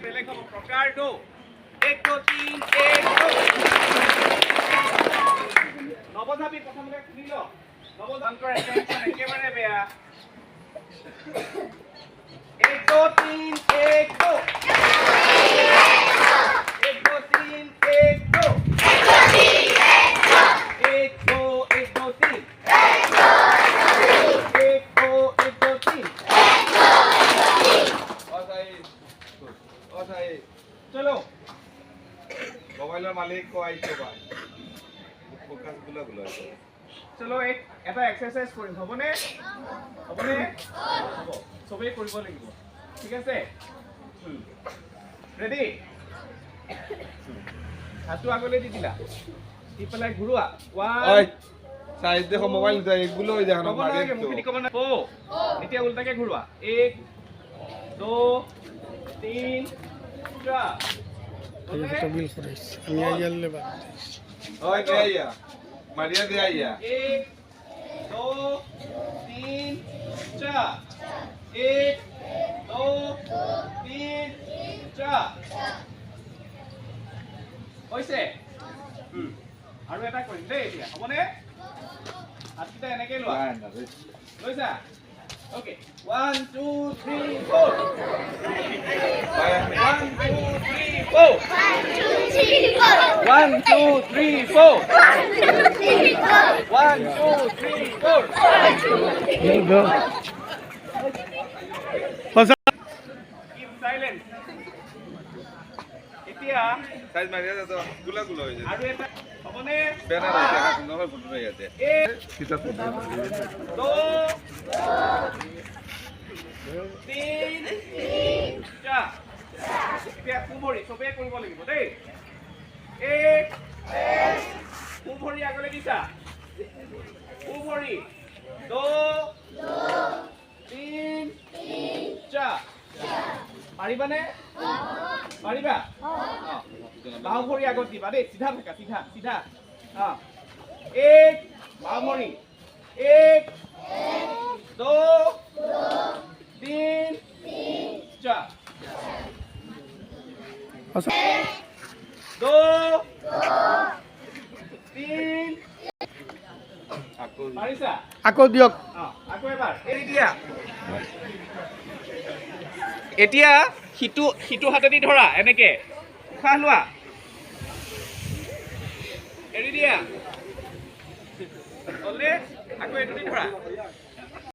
বেলেগ হ'ব প্ৰকাৰটো 1 2 3 1 2 নৱধাপী প্ৰথমতে খুলি ল নৱধান্তৰ এটেনচন একেবাৰে বেয়া 1 2 3 1 2 1 2 3 1 2 1 2 1 2 3 चलो मोबाइल मालिक को आई तो बात फोकस गुला गुला चलो एक এটা এক্সারসাইজ কৰিম হবনে হবনে হ'ব সবেই কৰিব লাগিব ঠিক আছে ৰেডি হাতটো আগলৈ দি দিলা দি পেলাই ঘুৰুৱা 1 ওই সাইড দেখো মোবাইল দে এগুলো ওই দেখো মাগে তো মুখি কম না ও এতিয়া উল্টাকে ঘুৰুৱা 1 2 3 4 तो बिल कराइस আমি আইয়ালে বাদ ওই কে আইয়া মারিয়া দে আইয়া 1 2 3 4 1 2 3 4 হইছে আৰু এটা কৰিম দেই এতিয়া হবনে হাতটা এনেকৈ লোৱা লৈছা ওকে 1 2 3 4 1 2 3 4 1 2 3 4 1 2 3 4 go keep silent এতিয়া সাইজ মারিয়া দাও তো গুলা গুলা হয়ে যায় আৰু এটা হবনে ব্যানাৰ আছে দেখা সুন্দৰ ফটো হয়ে যাচ্ছে সিটা তো 2 3 4 এতিয়া কুমৰি সবে কৰিব লাগিব দেই 1 কুমৰি আগলৈ দিছা কুমৰি 2 3 4 পাৰিবানে পাৰিবা বাহু ভৰি আগত দিবা দেই সিধা থাকা সিধা সিধা 1 বাহু ভৰি 1 2 3 4 2 3 পাৰিছা আকৌ দিয়ক আকৌ এবাৰ এৰি দিয়া এতিয়া হিটো হাতেদি ধৰা এনেকে উশাহ লোৱা এৰি দিয়া হ'লে আকৌ এইটো দি ধৰা